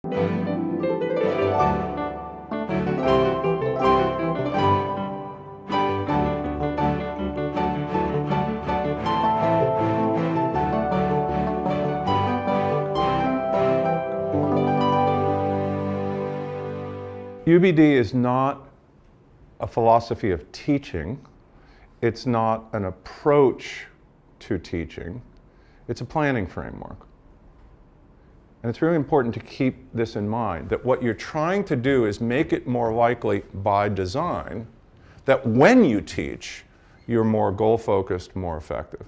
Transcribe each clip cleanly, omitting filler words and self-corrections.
UBD is not a philosophy of teaching. It's not an approach to teaching. It's a planning framework. And it's really important to keep this in mind, that what you're trying to do is make it more likely by design that when you teach, you're more goal-focused, more effective.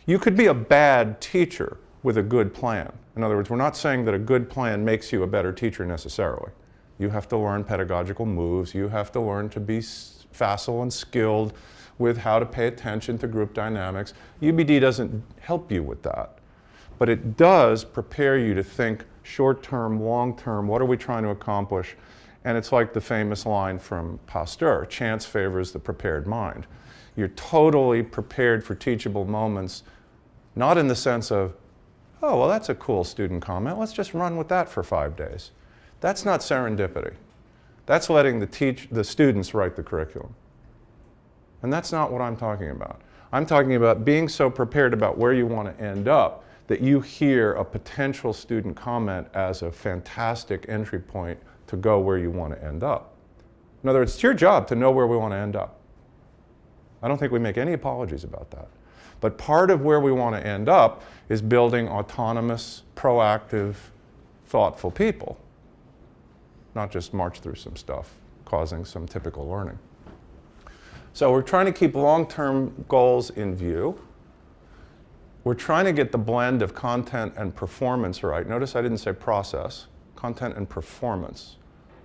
You could be a bad teacher with a good plan. In other words, we're not saying that a good plan makes you a better teacher necessarily. You have to learn pedagogical moves. You have to learn to be facile and skilled with how to pay attention to group dynamics. UBD doesn't help you with that. But it does prepare you to think short-term, long-term, what are we trying to accomplish? And it's like the famous line from Pasteur, chance favors the prepared mind. You're totally prepared for teachable moments, not in the sense of, oh, well, that's a cool student comment. Let's just run with that for 5 days. That's not serendipity. That's letting the students write the curriculum. And that's not what I'm talking about. I'm talking about being so prepared about where you want to end up that you hear a potential student comment as a fantastic entry point to go where you want to end up. In other words, it's your job to know where we want to end up. I don't think we make any apologies about that. But part of where we want to end up is building autonomous, proactive, thoughtful people. Not just march through some stuff, causing some typical learning. So we're trying to keep long-term goals in view. We're trying to get the blend of content and performance right. Notice I didn't say process, content and performance,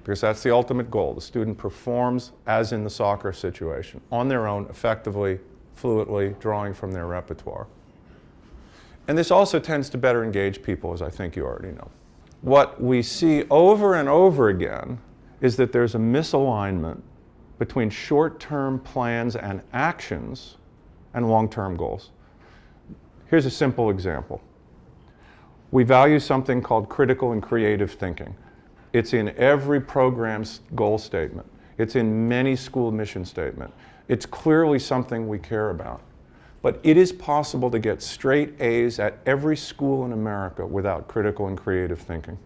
because that's the ultimate goal. The student performs, as in the soccer situation, on their own, effectively, fluently, drawing from their repertoire. And this also tends to better engage people, as I think you already know. What we see over and over again is that there's a misalignment between short-term plans and actions and long-term goals. Here's a simple example. We value something called critical and creative thinking. It's in every program's goal statement. It's in many school mission statements. It's clearly something we care about. But it is possible to get straight A's at every school in America without critical and creative thinking.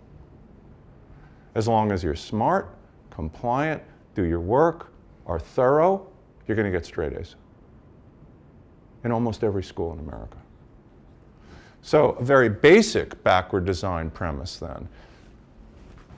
As long as you're smart, compliant, do your work, are thorough, you're going to get straight A's in almost every school in America. So a very basic backward design premise then.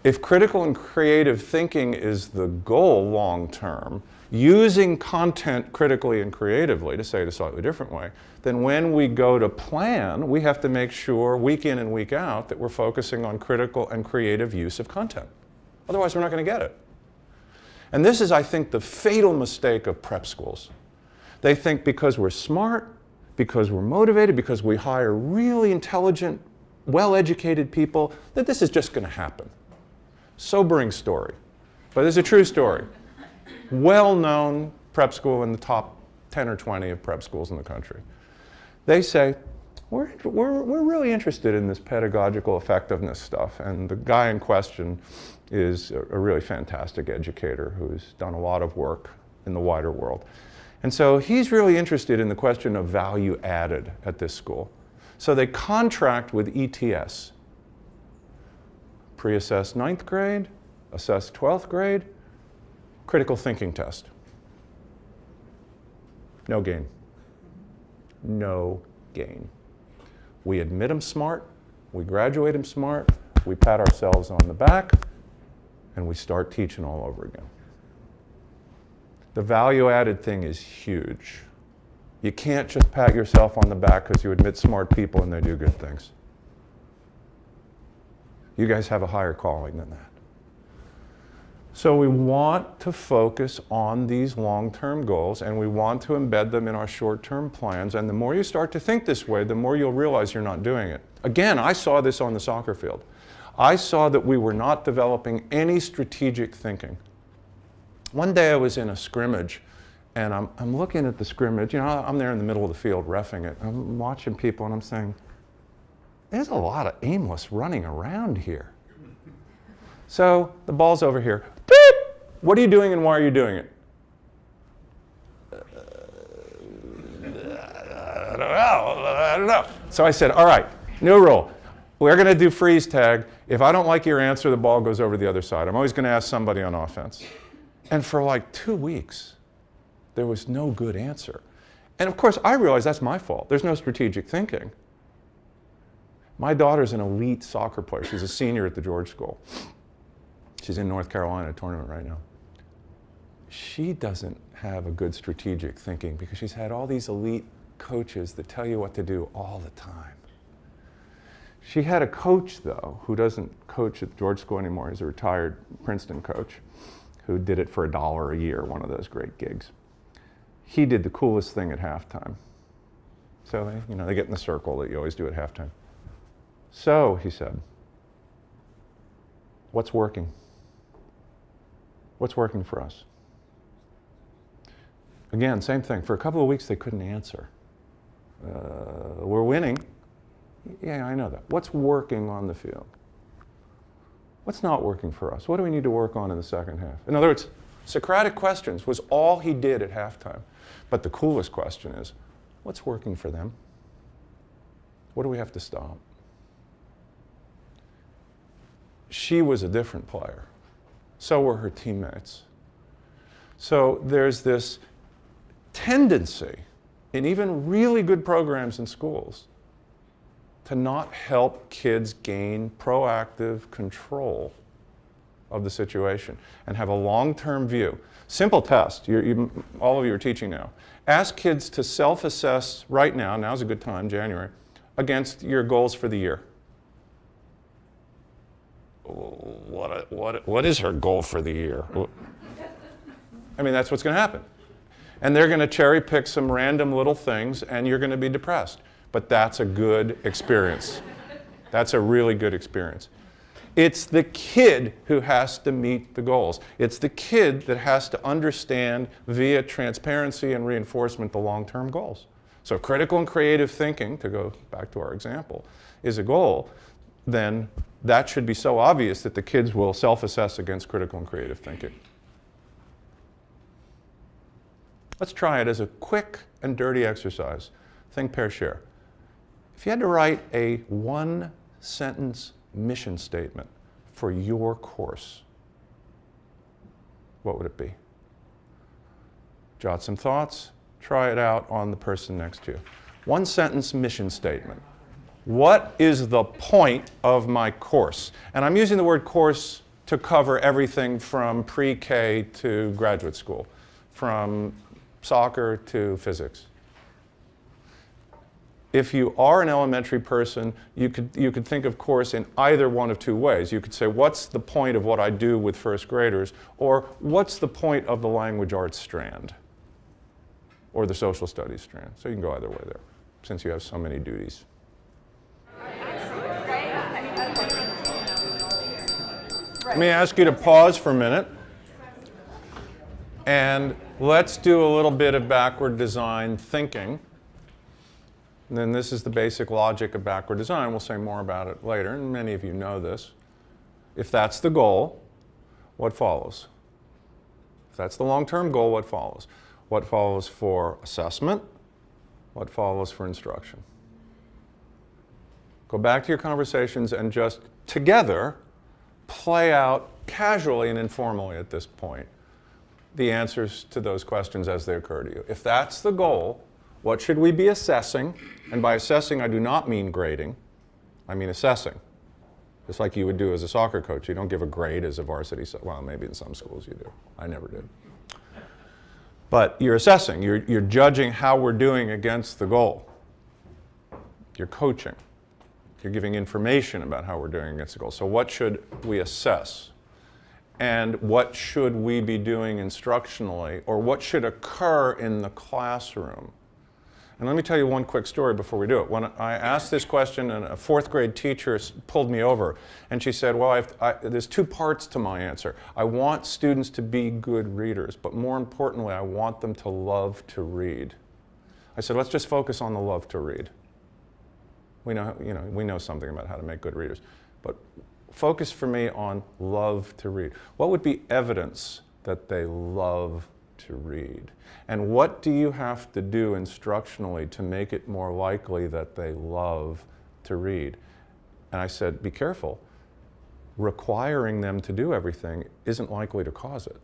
If critical and creative thinking is the goal long term, using content critically and creatively, to say it a slightly different way, then when we go to plan, we have to make sure week in and week out that we're focusing on critical and creative use of content. Otherwise, we're not going to get it. And this is, I think, the fatal mistake of prep schools. They think because we're smart, because we're motivated, because we hire really intelligent, well-educated people, that this is just going to happen. Sobering story, but it's a true story. Well-known prep school in the top 10 or 20 of prep schools in the country. They say, we're really interested in this pedagogical effectiveness stuff, and the guy in question is a really fantastic educator who's done a lot of work in the wider world. And so he's really interested in the question of value added at this school. So they contract with ETS, pre-assess 9th grade, assess 12th grade, critical thinking test. No gain. No gain. We admit them smart, we graduate them smart, we pat ourselves on the back, and we start teaching all over again. The value-added thing is huge. You can't just pat yourself on the back because you admit smart people and they do good things. You guys have a higher calling than that. So we want to focus on these long-term goals, and we want to embed them in our short-term plans. And the more you start to think this way, the more you'll realize you're not doing it. Again, I saw this on the soccer field. I saw that we were not developing any strategic thinking. One day I was in a scrimmage, and I'm looking at the scrimmage. You know, I'm there in the middle of the field reffing it. I'm watching people, and I'm saying, there's a lot of aimless running around here. So the ball's over here. Beep! What are you doing and why are you doing it? I don't know. So I said, all right, new rule. We're going to do freeze tag. If I don't like your answer, the ball goes over the other side. I'm always going to ask somebody on offense. And for like 2 weeks, there was no good answer. And of course, I realize that's my fault. There's no strategic thinking. My daughter's an elite soccer player. She's a senior at the George School. She's in North Carolina tournament right now. She doesn't have a good strategic thinking because she's had all these elite coaches that tell you what to do all the time. She had a coach, though, who doesn't coach at the George School anymore. He's a retired Princeton coach who did it for $1 a year, one of those great gigs. He did the coolest thing at halftime. So they get in the circle that you always do at halftime. So, he said, what's working? What's working for us? Again, same thing. For a couple of weeks, they couldn't answer. We're winning. Yeah, I know that. What's working on the field? What's not working for us? What do we need to work on in the second half? In other words, Socratic questions was all he did at halftime. But the coolest question is, what's working for them? What do we have to stop? She was a different player. So were her teammates. So there's this tendency in even really good programs in schools to not help kids gain proactive control of the situation and have a long-term view. Simple test, all of you are teaching now. Ask kids to self-assess right now, now's a good time, January, against your goals for the year. What is her goal for the year? I mean, that's what's going to happen. And they're going to cherry pick some random little things and you're going to be depressed. But that's a good experience. That's a really good experience. It's the kid who has to meet the goals. It's the kid that has to understand via transparency and reinforcement the long-term goals. So critical and creative thinking, to go back to our example, is a goal. Then that should be so obvious that the kids will self-assess against critical and creative thinking. Let's try it as a quick and dirty exercise. Think, pair, share. If you had to write a one-sentence mission statement for your course, what would it be? Jot some thoughts, try it out on the person next to you. One-sentence mission statement. What is the point of my course? And I'm using the word course to cover everything from pre-K to graduate school, from soccer to physics. If you are an elementary person, you could think of course in either one of two ways. You could say, what's the point of what I do with first graders? Or what's the point of the language arts strand? Or the social studies strand. So you can go either way there, since you have so many duties. Let me ask you to pause for a minute. And let's do a little bit of backward design thinking. And then this is the basic logic of backward design. We'll say more about it later, and many of you know this. If that's the goal, what follows? If that's the long-term goal, what follows? What follows for assessment? What follows for instruction? Go back to your conversations and just together play out casually and informally at this point the answers to those questions as they occur to you. If that's the goal, what should we be assessing? And by assessing, I do not mean grading. I mean assessing. Just like you would do as a soccer coach. You don't give a grade as a varsity, well, maybe in some schools you do. I never did. But you're assessing. You're judging how we're doing against the goal. You're coaching. You're giving information about how we're doing against the goal. So what should we assess? And what should we be doing instructionally? Or what should occur in the classroom? And let me tell you one quick story before we do it. When I asked this question, and a fourth grade teacher pulled me over, and she said, well, there's two parts to my answer. I want students to be good readers, but more importantly, I want them to love to read. I said, let's just focus on the love to read. We know something about how to make good readers. But focus for me on love to read. What would be evidence that they love to read? And what do you have to do instructionally to make it more likely that they love to read? And I said, be careful. Requiring them to do everything isn't likely to cause it.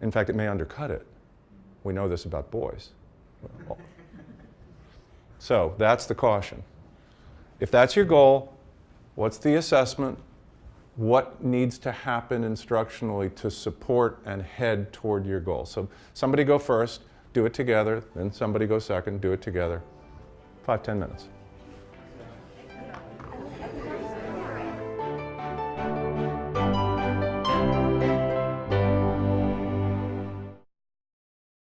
In fact, it may undercut it. We know this about boys. So that's the caution. If that's your goal, what's the assessment? What needs to happen instructionally to support and head toward your goal? So somebody go first, do it together, then somebody go second, do it together. 5-10 minutes.